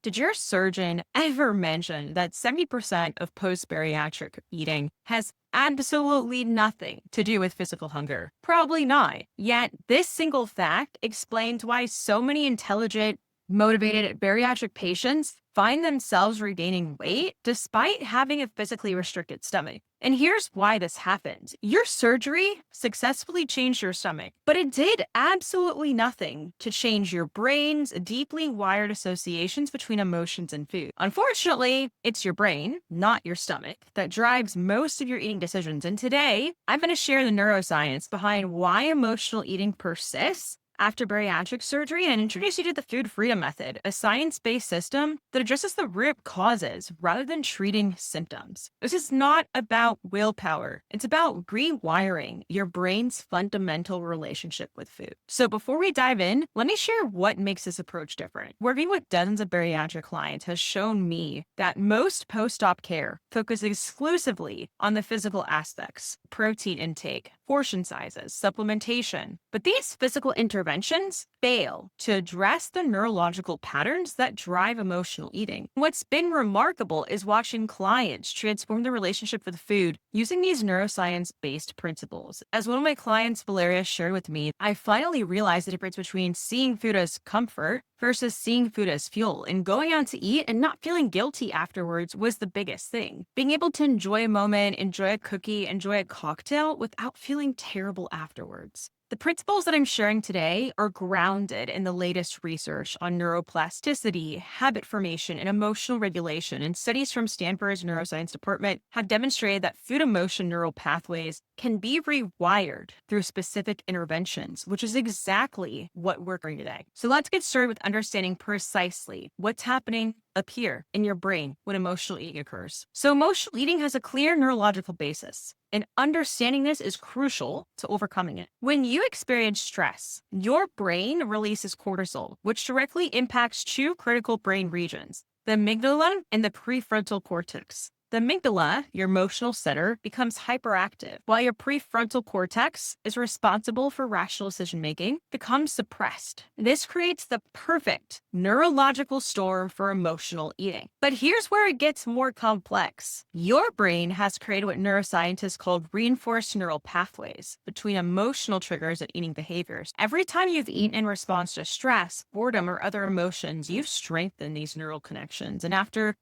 Did your surgeon ever mention that 70% of post-bariatric eating has absolutely nothing to do with physical hunger? Probably not. Yet, this single fact explains why so many intelligent, motivated bariatric patients find themselves regaining weight despite having a physically restricted stomach. And here's why this happened. Your surgery successfully changed your stomach, but it did absolutely nothing to change your brain's deeply wired associations between emotions and food. Unfortunately, it's your brain, not your stomach, that drives most of your eating decisions. And today, I'm going to share the neuroscience behind why emotional eating persists after bariatric surgery and introduce you to the food freedom method, a science-based system that addresses the root causes rather than treating symptoms. This is not about willpower. It's about rewiring your brain's fundamental relationship with food. So before we dive in, let me share what makes this approach different. Working with dozens of bariatric clients has shown me that most post-op care focus exclusively on the physical aspects, protein intake, portion sizes, supplementation. But these physical interventions fail to address the neurological patterns that drive emotional eating. What's been remarkable is watching clients transform their relationship with food using these neuroscience-based principles. As one of my clients, Valeria, shared with me, I finally realized the difference between seeing food as comfort versus seeing food as fuel, and going out to eat and not feeling guilty afterwards was the biggest thing. Being able to enjoy a moment, enjoy a cookie, enjoy a cocktail without feeling terrible afterwards. The principles that I'm sharing today are grounded in the latest research on neuroplasticity, habit formation, and emotional regulation, and studies from Stanford's neuroscience department have demonstrated that food emotion neural pathways can be rewired through specific interventions, which is exactly what we're doing today. So let's get started with understanding precisely what's happening up here in your brain when emotional eating occurs. So emotional eating has a clear neurological basis, and understanding this is crucial to overcoming it. When you experience stress, your brain releases cortisol, which directly impacts two critical brain regions, the amygdala and the prefrontal cortex. The amygdala, your emotional center, becomes hyperactive, while your prefrontal cortex is responsible for rational decision-making, becomes suppressed. This creates the perfect neurological storm for emotional eating. But here's where it gets more complex. Your brain has created what neuroscientists call reinforced neural pathways between emotional triggers and eating behaviors. Every time you've eaten in response to stress, boredom, or other emotions, you've strengthened these neural connections. And after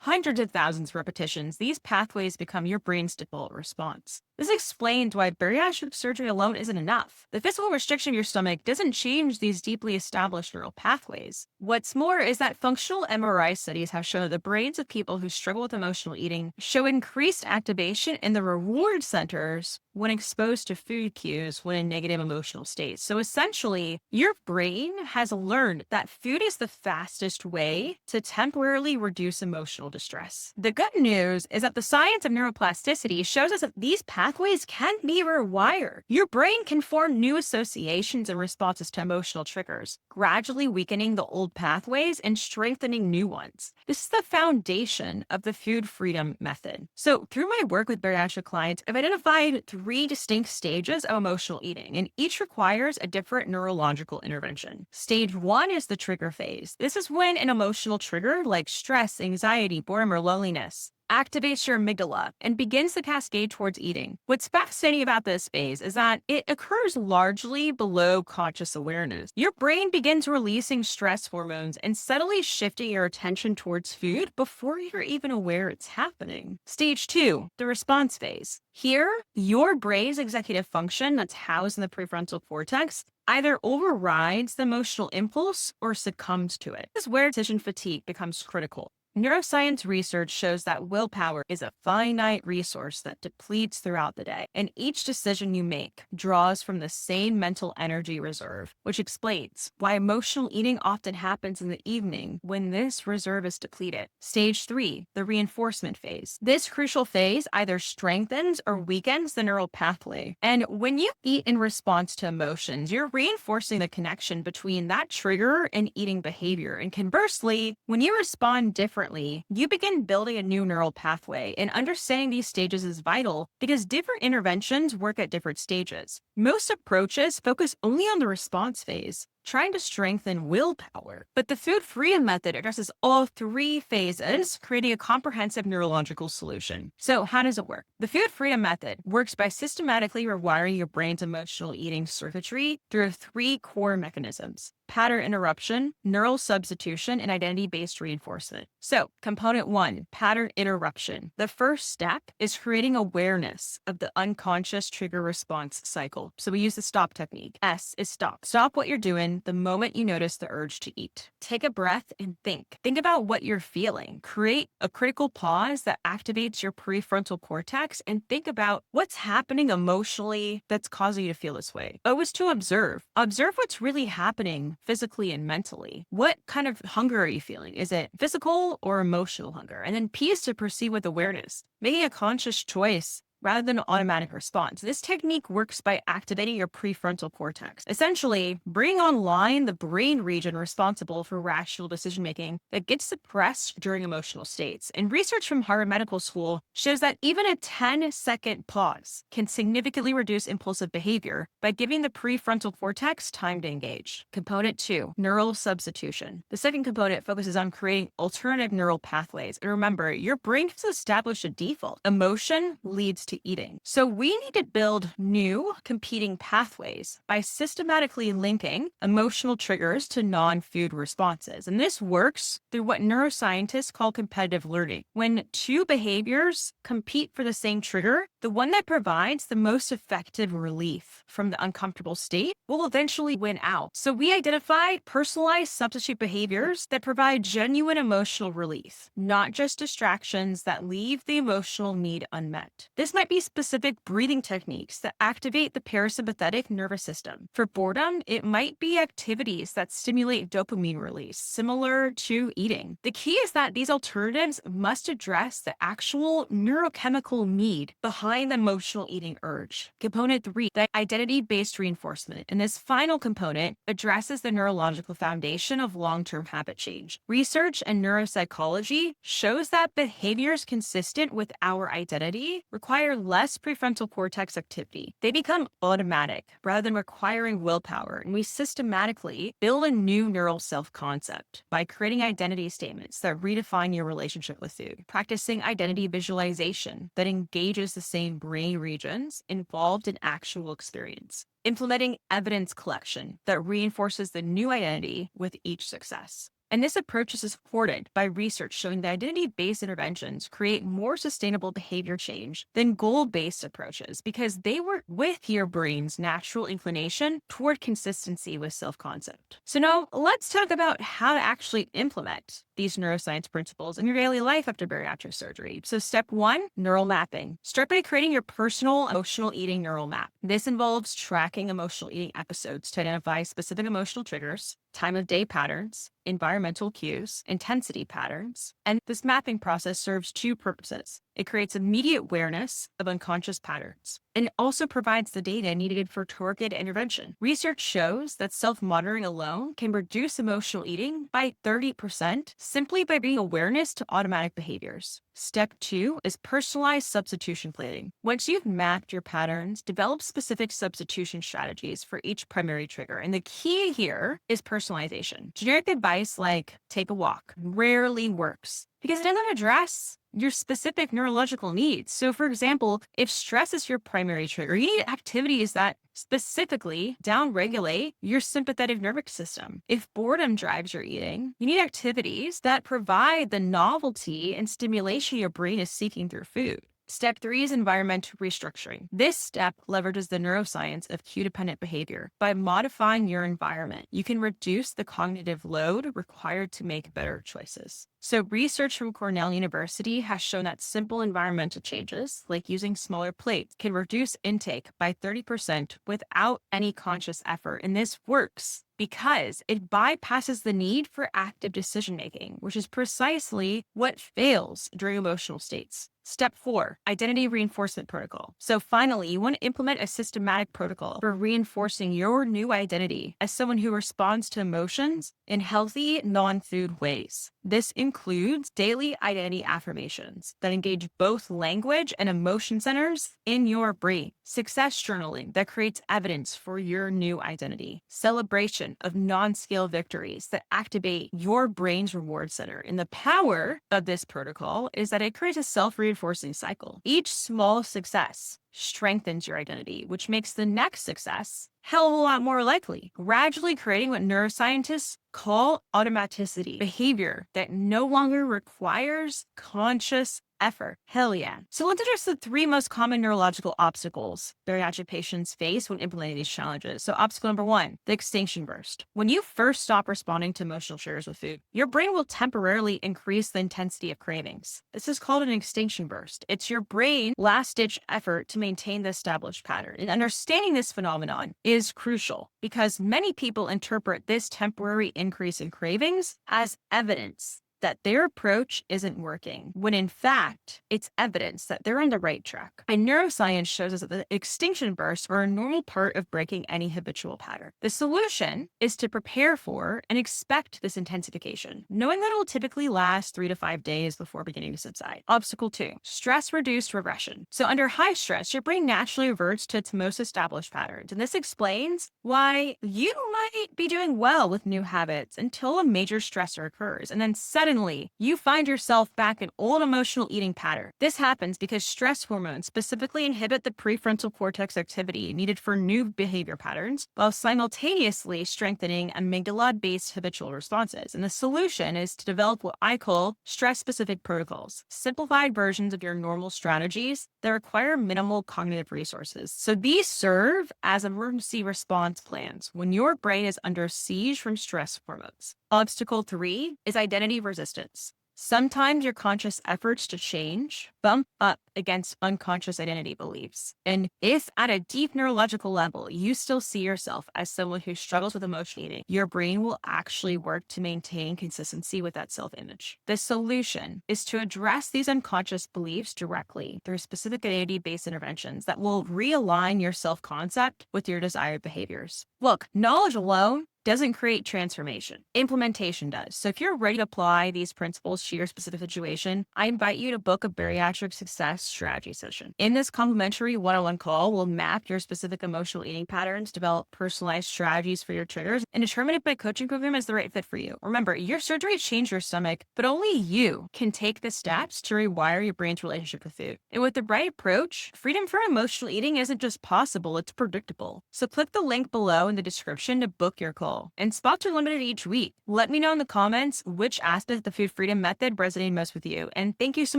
hundreds of thousands of repetitions, these pathways become your brain's default response. This explains why bariatric surgery alone isn't enough. The physical restriction of your stomach doesn't change these deeply established neural pathways. What's more is that functional MRI studies have shown that the brains of people who struggle with emotional eating show increased activation in the reward centers when exposed to food cues when in negative emotional states. So essentially, your brain has learned that food is the fastest way to temporarily reduce emotional distress. The good news is that the science of neuroplasticity shows us that these pathways can be rewired. Your brain can form new associations and responses to emotional triggers, gradually weakening the old pathways and strengthening new ones. This is the foundation of the food freedom method. So through my work with bariatric clients, I've identified three distinct stages of emotional eating, and each requires a different neurological intervention. Stage one is the trigger phase. This is when an emotional trigger like stress, anxiety, boredom, or loneliness activates your amygdala and begins the cascade towards eating. What's fascinating about this phase is that it occurs largely below conscious awareness. Your brain begins releasing stress hormones and subtly shifting your attention towards food before you're even aware it's happening. Stage two, the response phase. Here, your brain's executive function that's housed in the prefrontal cortex either overrides the emotional impulse or succumbs to it. This is where decision fatigue becomes critical. Neuroscience research shows that willpower is a finite resource that depletes throughout the day, and each decision you make draws from the same mental energy reserve, which explains why emotional eating often happens in the evening when this reserve is depleted. Stage three, the reinforcement phase. This crucial phase either strengthens or weakens the neural pathway, and when you eat in response to emotions, you're reinforcing the connection between that trigger and eating behavior. And conversely, when you respond differently, you begin building a new neural pathway, and understanding these stages is vital because different interventions work at different stages. Most approaches focus only on the response phase, trying to strengthen willpower. But the food freedom method addresses all three phases, creating a comprehensive neurological solution. So how does it work? The food freedom method works by systematically rewiring your brain's emotional eating circuitry through three core mechanisms: pattern interruption, neural substitution, and identity-based reinforcement. So, component one, pattern interruption. The first step is creating awareness of the unconscious trigger response cycle. So we use the stop technique. S is stop. Stop what you're doing the moment you notice the urge to eat. Take a breath and think. Think about what you're feeling. Create a critical pause that activates your prefrontal cortex and think about what's happening emotionally that's causing you to feel this way. O is to observe. Observe what's really happening physically and mentally. What kind of hunger are you feeling? Is it physical or emotional hunger? And then P is to proceed with awareness, making a conscious choice rather than an automatic response. This technique works by activating your prefrontal cortex, essentially bringing online the brain region responsible for rational decision-making that gets suppressed during emotional states. And research from Harvard Medical School shows that even a 10-second pause can significantly reduce impulsive behavior by giving the prefrontal cortex time to engage. Component two, neural substitution. The second component focuses on creating alternative neural pathways. And remember, your brain has established a default. Emotion leads to eating. So we need to build new competing pathways by systematically linking emotional triggers to non-food responses. And this works through what neuroscientists call competitive learning. When two behaviors compete for the same trigger, the one that provides the most effective relief from the uncomfortable state will eventually win out. So we identify personalized substitute behaviors that provide genuine emotional relief, not just distractions that leave the emotional need unmet. This might be specific breathing techniques that activate the parasympathetic nervous system. For boredom, it might be activities that stimulate dopamine release, similar to eating. The key is that these alternatives must address the actual neurochemical need behind the emotional eating urge. Component three, the identity-based reinforcement. And this final component addresses the neurological foundation of long-term habit change. Research and neuropsychology shows that behaviors consistent with our identity require less prefrontal cortex activity. They become automatic rather than requiring willpower, and we systematically build a new neural self-concept by creating identity statements that redefine your relationship with food, practicing identity visualization that engages the same brain regions involved in actual experience, implementing evidence collection that reinforces the new identity with each success. And this approach is supported by research showing that identity-based interventions create more sustainable behavior change than goal-based approaches because they work with your brain's natural inclination toward consistency with self-concept. So now let's talk about how to actually implement these neuroscience principles in your daily life after bariatric surgery. So step one, neural mapping. Start by creating your personal emotional eating neural map. This involves tracking emotional eating episodes to identify specific emotional triggers, time of day patterns, environmental cues, intensity patterns. And this mapping process serves two purposes. It creates immediate awareness of unconscious patterns, and it also provides the data needed for targeted intervention. Research shows that self-monitoring alone can reduce emotional eating by 30% simply by bringing awareness to automatic behaviors. Step two is personalized substitution planning. Once you've mapped your patterns, develop specific substitution strategies for each primary trigger. And the key here is personalization. Generic advice like take a walk rarely works because it doesn't address your specific neurological needs. So for example, if stress is your primary trigger, you need activities that specifically downregulate your sympathetic nervous system. If boredom drives your eating, you need activities that provide the novelty and stimulation your brain is seeking through food. Step three is environmental restructuring. This step leverages the neuroscience of cue-dependent behavior. By modifying your environment, you can reduce the cognitive load required to make better choices. So research from Cornell University has shown that simple environmental changes, like using smaller plates, can reduce intake by 30% without any conscious effort. And this works because it bypasses the need for active decision-making, which is precisely what fails during emotional states. Step four, identity reinforcement protocol. So finally, you want to implement a systematic protocol for reinforcing your new identity as someone who responds to emotions in healthy, non-food ways. This includes includes daily identity affirmations that engage both language and emotion centers in your brain, success journaling that creates evidence for your new identity, celebration of non-scale victories that activate your brain's reward center. And the power of this protocol is that it creates a self-reinforcing cycle. Each small success strengthens your identity, which makes the next success hell of a lot more likely, gradually creating what neuroscientists call automaticity, behavior that no longer requires conscious effort. Hell yeah. So let's address the three most common neurological obstacles bariatric patients face when implementing these challenges. So obstacle number one, the extinction burst. When you first stop responding to emotional triggers with food, your brain will temporarily increase the intensity of cravings. This is called an extinction burst. It's your brain's last-ditch effort to maintain the established pattern. And understanding this phenomenon is crucial because many people interpret this temporary increase in cravings as evidence that their approach isn't working, when in fact, it's evidence that they're on the right track. And neuroscience shows us that the extinction bursts are a normal part of breaking any habitual pattern. The solution is to prepare for and expect this intensification, knowing that it will typically last 3 to 5 days before beginning to subside. Obstacle 2, stress-reduced regression. So under high stress, your brain naturally reverts to its most established patterns. And this explains why you might be doing well with new habits until a major stressor occurs. And then suddenly, you find yourself back in old emotional eating pattern. This happens because stress hormones specifically inhibit the prefrontal cortex activity needed for new behavior patterns, while simultaneously strengthening amygdala-based habitual responses. And the solution is to develop what I call stress-specific protocols, simplified versions of your normal strategies that require minimal cognitive resources. So these serve as emergency response plans when your brain is under siege from stress hormones. Obstacle 3 is identity resistance. Sometimes your conscious efforts to change bump up against unconscious identity beliefs. And if at a deep neurological level, you still see yourself as someone who struggles with emotional eating, your brain will actually work to maintain consistency with that self-image. The solution is to address these unconscious beliefs directly through specific identity-based interventions that will realign your self-concept with your desired behaviors. Look, knowledge alone doesn't create transformation. Implementation does. So if you're ready to apply these principles to your specific situation, I invite you to book a bariatric success strategy session. In this complimentary one-on-one call, we'll map your specific emotional eating patterns, develop personalized strategies for your triggers, and determine if my coaching program is the right fit for you. Remember, your surgery changed your stomach, but only you can take the steps to rewire your brain's relationship with food. And with the right approach, freedom from emotional eating isn't just possible, it's predictable. So click the link below in the description to book your call. And spots are limited each week. Let me know in the comments which aspect of the food freedom method resonated most with you. And thank you so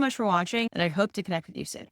much for watching, and I hope to connect with you soon.